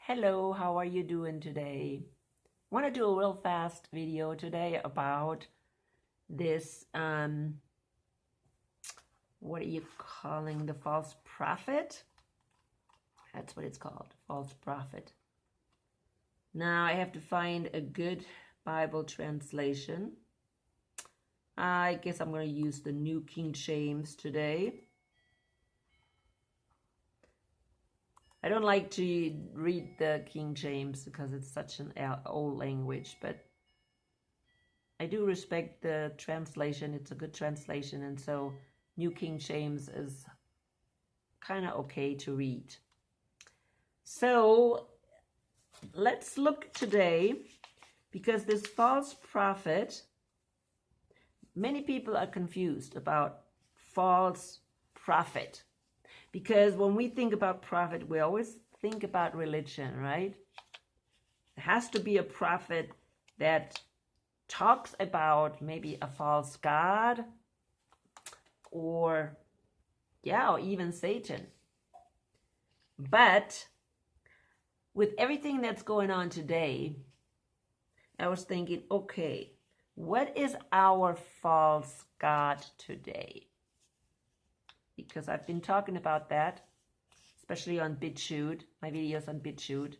Hello, how are you doing today? I want to do a real fast video today about this, what are you calling the false prophet? That's what it's called, false prophet. Now I have to find a good Bible translation. I guess I'm going to use the New King James today. I don't like to read the King James because it's such an old language, but I do respect the translation. It's a good translation, and so New King James is kind of okay to read. So let's look today, because this false prophet, many people are confused about false prophet. Because when we think about prophet, we always think about religion, right? It has to be a prophet that talks about maybe a false god or even Satan. But with everything that's going on today, I was thinking, okay, what is our false god today? Because I've been talking about that, especially on BitChute, my videos on BitChute.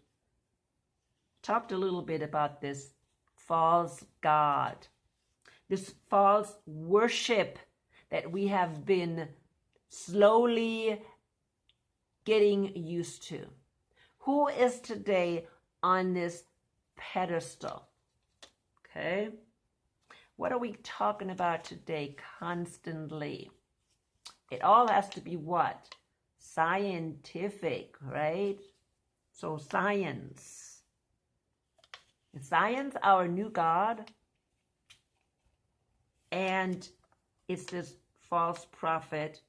Talked a little bit about this false god, this false worship that we have been slowly getting used to. Who is today on this pedestal? Okay? What are we talking about today constantly? It all has to be what? Scientific, right? So science. Is science our new God? And is this false prophet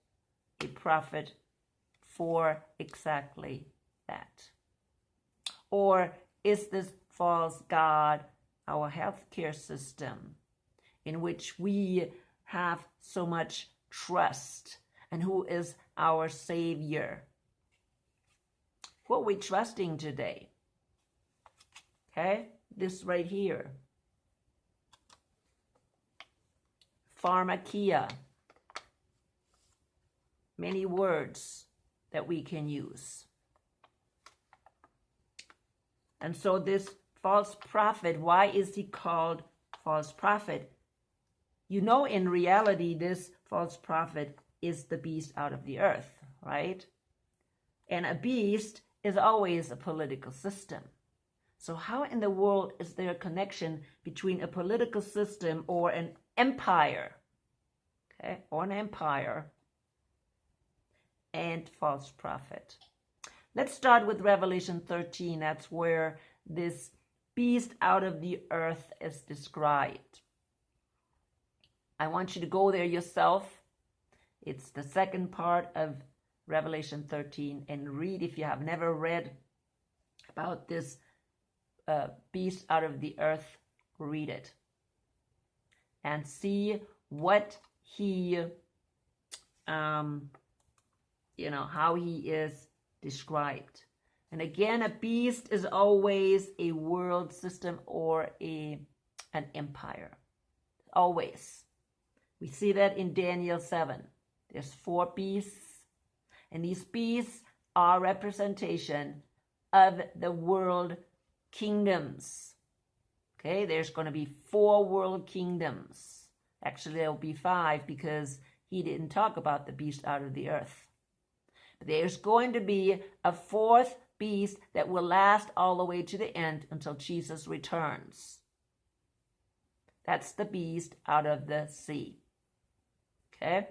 a prophet for exactly that? Or is this false God our healthcare system in which we have so much trust? And who is our Savior? What are we trusting today? Okay, this right here. Pharmakia. Many words that we can use. And so this false prophet, why is he called false prophet? You know, in reality, this false prophet is the beast out of the earth, right? And a beast is always a political system. So how in the world is there a connection between a political system or an empire, okay, or an empire and false prophet? Let's start with Revelation 13. That's where this beast out of the earth is described. I want you to go there yourself. It's the second part of Revelation 13, and read, if you have never read about this beast out of the earth, read it and see what he, how he is described. And again, a beast is always a world system or an empire. Always. We see that in Daniel 7. There's 4 beasts, and these beasts are representation of the world kingdoms. Okay, there's going to be 4 world kingdoms. Actually, there will be 5 because he didn't talk about the beast out of the earth. But there's going to be a 4th beast that will last all the way to the end until Jesus returns. That's the beast out of the sea. Okay?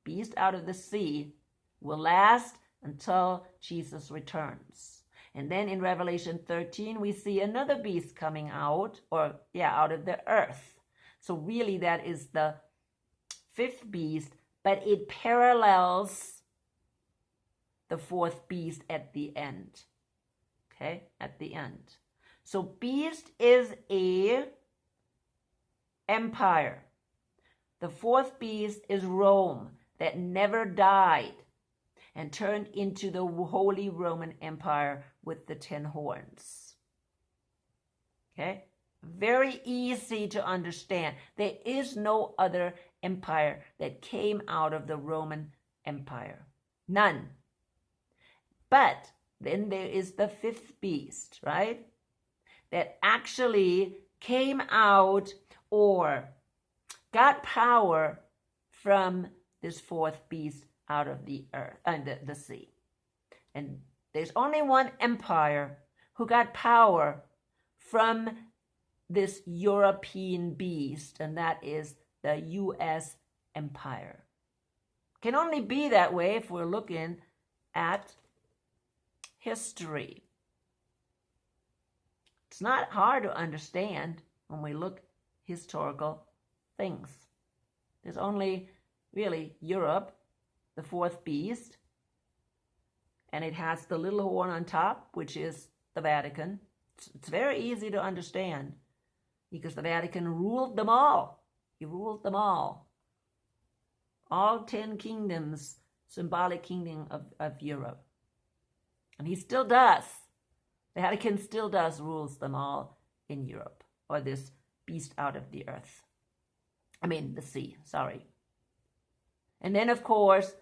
Beast out of the sea will last until Jesus returns. And then in Revelation 13, we see another beast coming out, out of the earth. So really that is the 5th beast, but it parallels the 4th beast at the end. Okay, at the end. So beast is a empire. The 4th beast is Rome, that never died. and turned into the Holy Roman Empire with the 10 horns. Okay? Very easy to understand. There is no other empire that came out of the Roman Empire. None. But then there is the 5th beast, right? That actually came out or got power from this 4th beast out of the earth and the sea. And there's only one empire who got power from this European beast, and that is the U.S. empire. Can only be that way if we're looking at history. It's not hard to understand when we look historical things. There's only really Europe, the 4th beast, and it has the little horn on top, which is the Vatican. It's very easy to understand because the Vatican ruled them all. He ruled them all. All 10 kingdoms, symbolic kingdom of Europe. And he still does. The Vatican still does rules them all in Europe, or this beast out of the earth. I mean, the sea, sorry. And then, of course,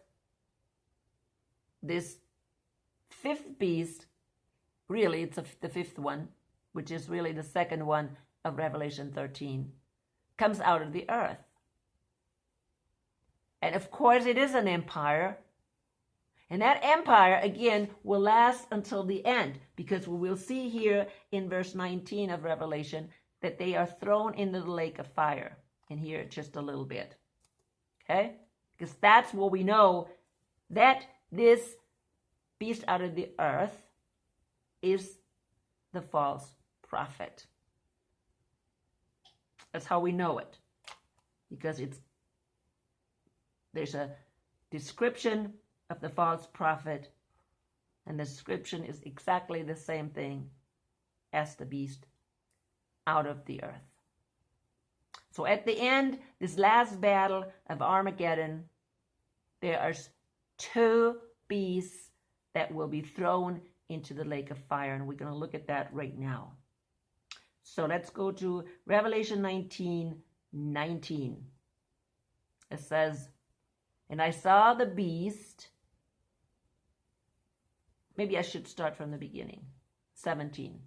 this 5th beast, really, it's the 5th one, which is really the 2nd one of Revelation 13, comes out of the earth. And of course, it is an empire. And that empire, again, will last until the end, because we will see here in verse 19 of Revelation that they are thrown into the lake of fire. And here, just a little bit. Okay? Because that's what we know, that this beast out of the earth is the false prophet. That's how we know it. Because there's a description of the false prophet, and the description is exactly the same thing as the beast out of the earth. So at the end, this last battle of Armageddon, there are 2 beasts that will be thrown into the lake of fire, and we're going to look at that right now. So let's go to Revelation 19:19. It says, "And I saw the beast." Maybe I should start from the beginning. 17.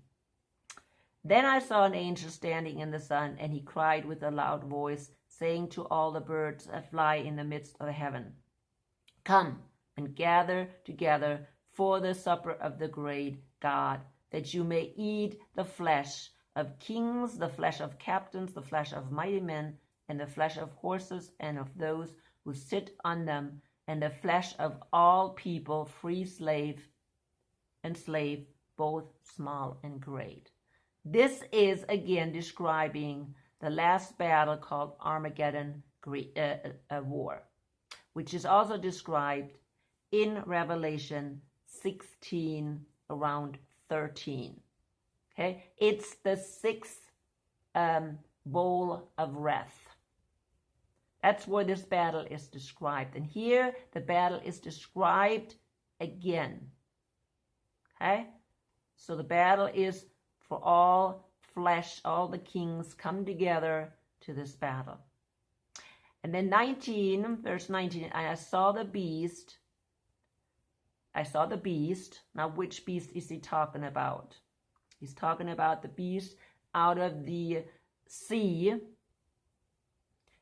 "Then I saw an angel standing in the sun, and he cried with a loud voice, saying to all the birds that fly in the midst of heaven, 'Come and gather together for the supper of the great God, that you may eat the flesh of kings, the flesh of captains, the flesh of mighty men, and the flesh of horses and of those who sit on them, and the flesh of all people, free and slave, both small and great.'" This is again describing the last battle called Armageddon War, which is also described in Revelation 16, around 13. Okay, it's the 6th bowl of wrath. That's where this battle is described. And here the battle is described again. Okay, so the battle is for all flesh, all the kings come together to this battle. And then verse 19, "And I saw the beast." Now, which beast is he talking about? He's talking about the beast out of the sea.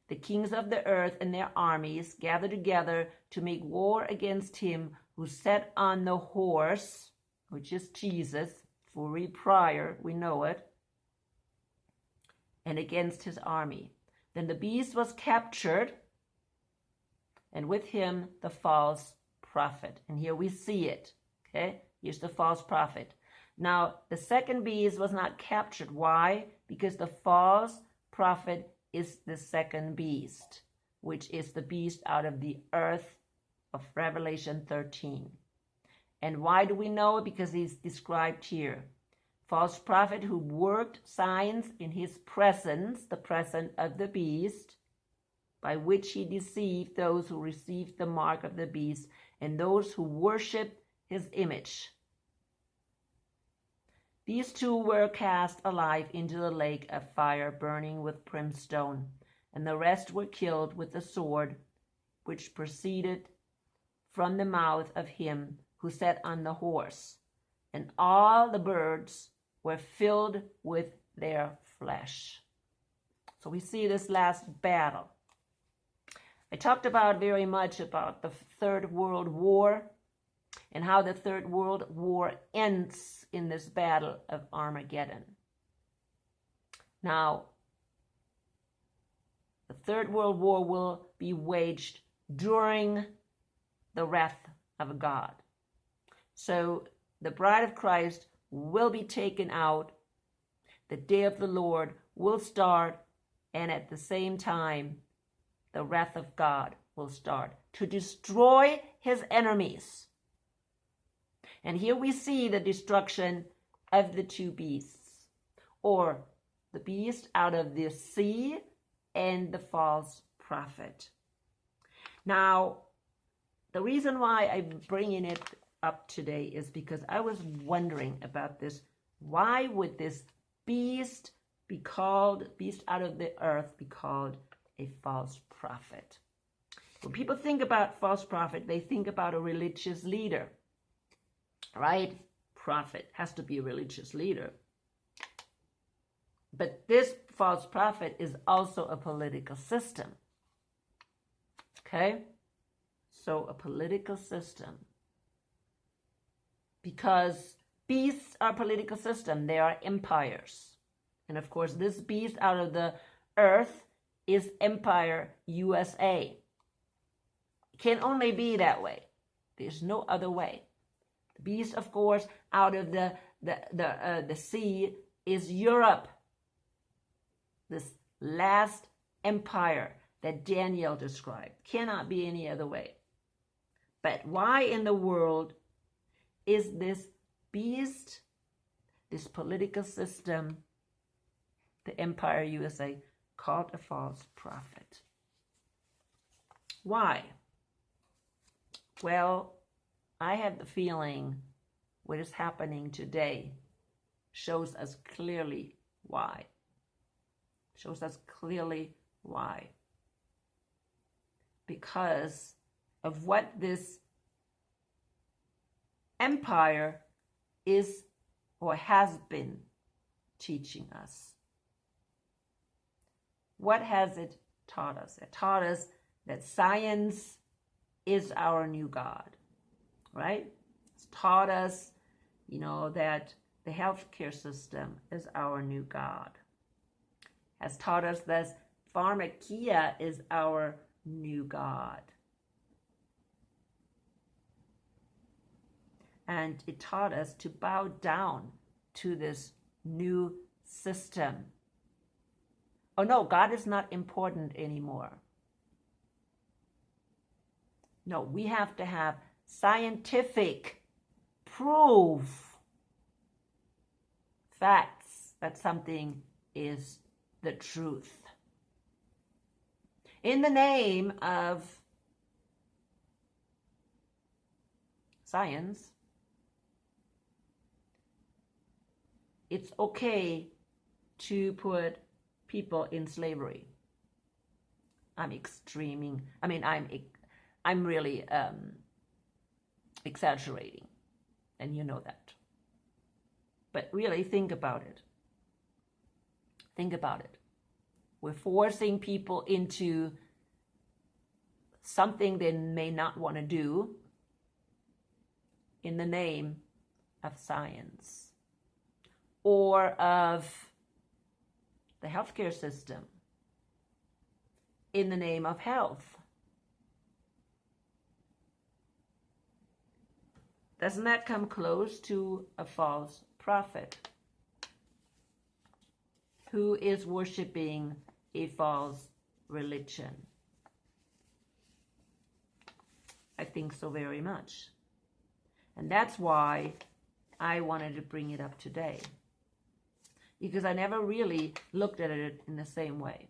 "The kings of the earth and their armies gather together to make war against him who sat on the horse," which is Jesus, for we read prior, we know it, "and against his army. Then the beast was captured, and with him the false prophet." And here we see it. Okay, here's the false prophet. Now, the 2nd beast was not captured. Why? Because the false prophet is the 2nd beast, which is the beast out of the earth of Revelation 13. And why do we know it? Because he's described here. False prophet who worked signs in his presence, the presence of the beast, by which he deceived those who received the mark of the beast and those who worship his image. These two were cast alive into the lake of fire burning with brimstone, and the rest were killed with the sword which proceeded from the mouth of him who sat on the horse, and all the birds were filled with their flesh. So we see this last battle. I talked about very much about the Third World War and how the Third World War ends in this battle of Armageddon. Now, the Third World War will be waged during the wrath of God. So the bride of Christ will be taken out. The day of the Lord will start, and at the same time, the wrath of God will start to destroy his enemies. And here we see the destruction of the two beasts, or the beast out of the sea and the false prophet. Now, the reason why I'm bringing it up today is because I was wondering about this. Why would this beast out of the earth be called a false prophet? When people think about false prophet, they think about a religious leader, right? Prophet has to be a religious leader. But this false prophet is also a political system. Okay? So a political system. Because beasts are political system. They are empires. And of course, this beast out of the earth is Empire USA. It can only be that way. There's no other way. The beast, of course, out of the sea is Europe. This last empire that Daniel described. Cannot be any other way. But why in the world is this beast, this political system, the Empire USA, called a false prophet? Why? Well, I have the feeling what is happening today shows us clearly why. Shows us clearly why. Because of what this empire is or has been teaching us. What has it taught us? It taught us that science is our new God, right? It's taught us, that the healthcare system is our new God. Has taught us that pharmakia is our new God. And it taught us to bow down to this new system. Oh no, God is not important anymore. No, we have to have scientific proof, facts that something is the truth. In the name of science, it's okay to put people in slavery. I'm really exaggerating, and you know that. But really think about it. Think about it. We're forcing people into something they may not want to do in the name of science or of the healthcare system, in the name of health. Doesn't that come close to a false prophet who is worshiping a false religion? I think so very much. And that's why I wanted to bring it up today, because I never really looked at it in the same way.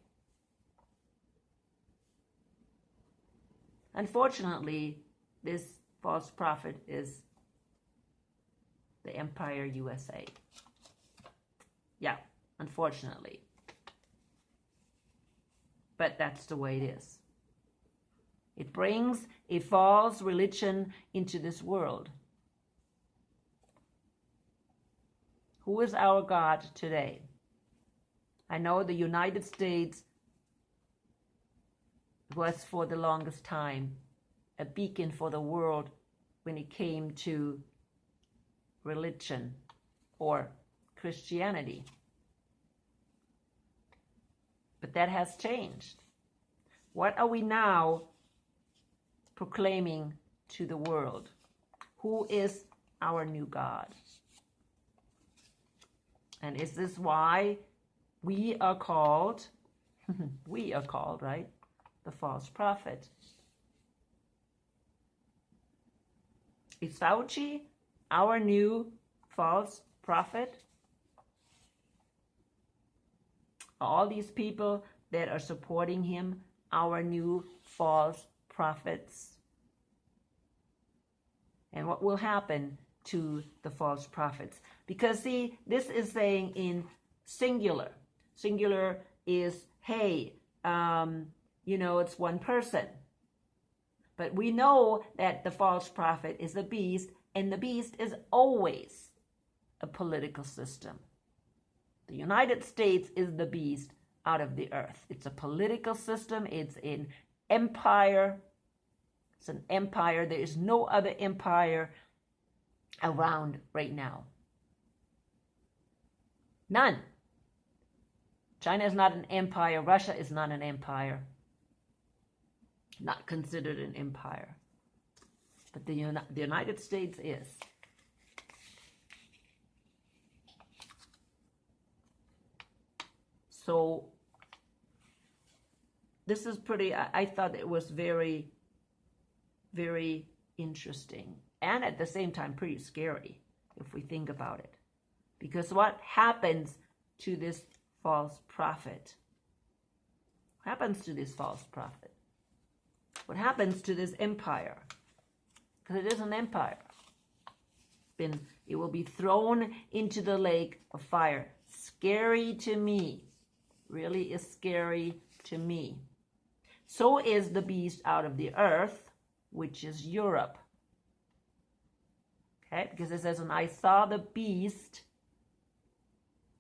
Unfortunately, this false prophet is the Empire USA. Yeah, unfortunately. But that's the way it is. It brings a false religion into this world. Who is our God today? I know the United States was for the longest time a beacon for the world when it came to religion or Christianity. But that has changed. What are we now proclaiming to the world? Who is our new God? And is this why we are called, right? The false prophet. Is Fauci our new false prophet? All these people that are supporting him, our new false prophets. And what will happen to the false prophets? Because see, this is saying in singular. Singular is, hey, it's one person. But we know that the false prophet is a beast, and the beast is always a political system. The United States is the beast out of the earth. It's a political system. It's an empire. It's an empire. There is no other empire around right now. None. China is not an empire. Russia is not an empire. Not considered an empire. But the United States is. So this is pretty, I thought it was very, very interesting. And at the same time, pretty scary if we think about it. Because what happens to this false prophet? What happens to this false prophet? What happens to this empire? Because it is an empire. It will be thrown into the lake of fire. Scary to me. Really is scary to me. So is the beast out of the earth, which is Europe. Okay, because it says, and I saw the beast,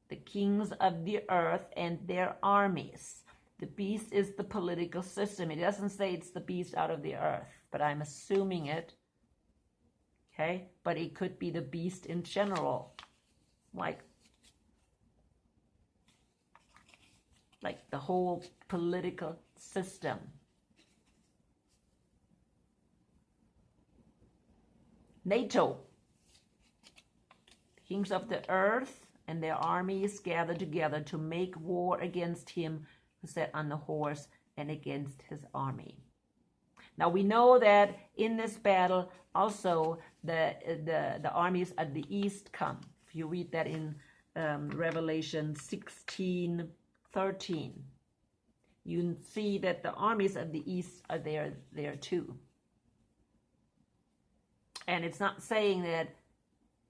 the kings of the earth and their armies. The beast is the political system. It doesn't say it's the beast out of the earth, but I'm assuming it. Okay, but it could be the beast in general, like the whole political system. NATO, kings of the earth and their armies gather together to make war against him who sat on the horse and against his army. Now we know that in this battle also the armies of the east come. If you read that in Revelation 16:13, you see that the armies of the east are there too. And it's not saying that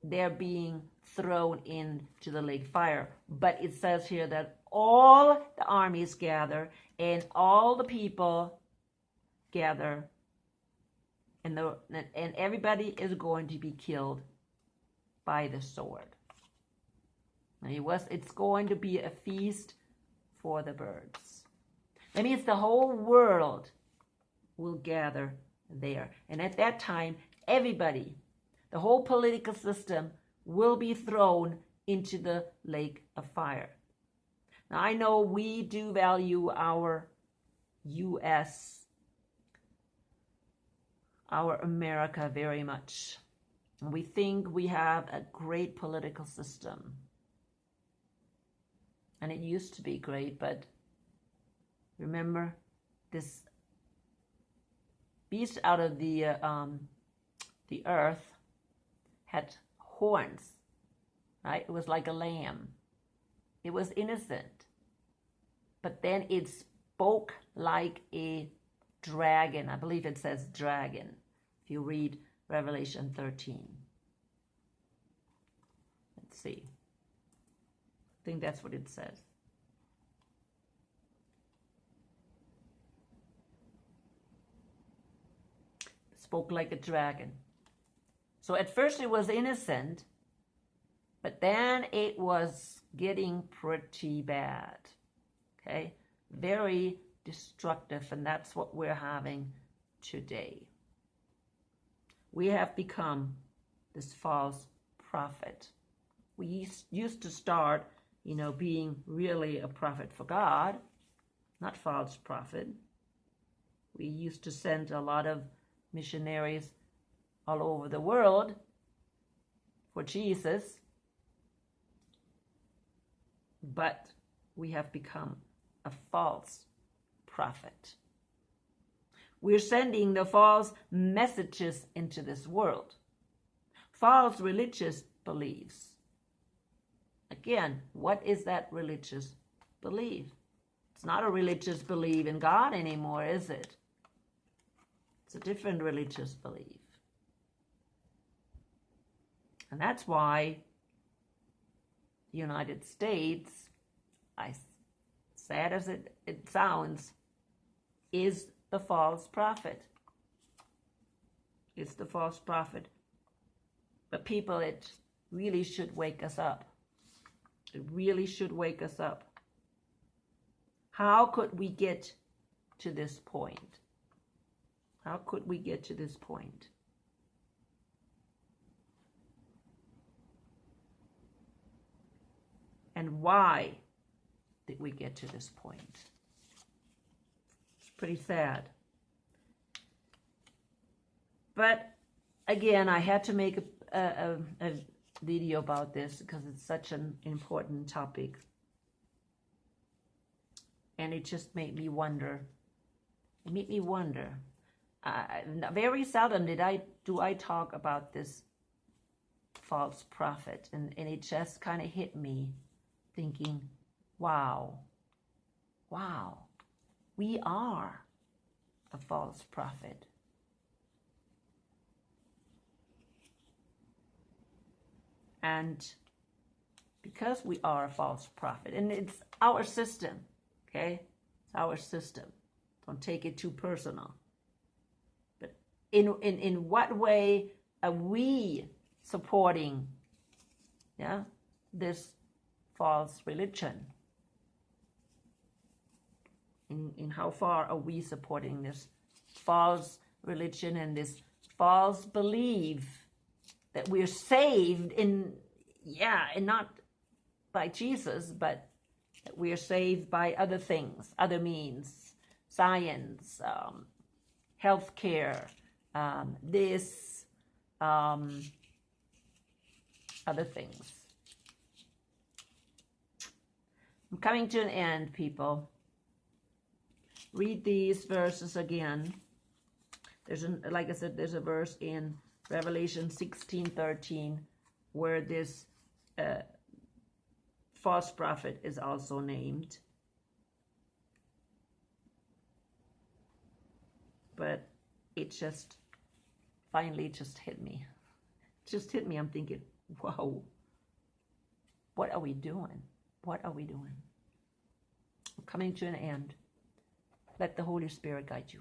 they're being thrown into the lake fire, but it says here that all the armies gather and all the people gather, and everybody is going to be killed by the sword. It's going to be a feast for the birds. That means the whole world will gather there. And at that time, everybody, the whole political system, will be thrown into the lake of fire. Now, I know we do value our U.S., our America very much. And we think we have a great political system. And it used to be great, but remember, this beast out of the earth had horns, right? It was like a lamb. It was innocent. But then it spoke like a dragon. I believe it says dragon. If you read Revelation 13. Let's see. I think that's what it says. Spoke like a dragon. So at first it was innocent, but then it was getting pretty bad. Okay? Very destructive, and that's what we're having today. We have become this false prophet. We used to start, being really a prophet for God, not false prophet. We used to send a lot of missionaries all over the world for Jesus, but we have become a false prophet. We're sending the false messages into this world, false religious beliefs. Again, what is that religious belief? It's not a religious belief in God anymore, is it? It's a different religious belief. And that's why the United States, as sad as it sounds, is the false prophet. It's the false prophet. But people, it really should wake us up. It really should wake us up. How could we get to this point? How could we get to this point? And why did we get to this point? It's pretty sad. But again, I had to make a video about this because it's such an important topic. And it just made me wonder. It made me wonder. Very seldom do I talk about this false prophet. And it just kind of hit me thinking, wow, we are a false prophet. And because we are a false prophet, and it's our system, okay? It's our system. Don't take it too personal. But in what way are we supporting, this false religion? In how far are we supporting this false religion and this false belief that we're saved and not by Jesus, but that we are saved by other things, other means, science, healthcare, other things. I'm coming to an end, people. Read these verses again. Like I said, there's a verse in Revelation 16:13 where this false prophet is also named. But it finally hit me. It just hit me. I'm thinking, whoa, what are we doing? What are we doing? I'm coming to an end. Let the Holy Spirit guide you.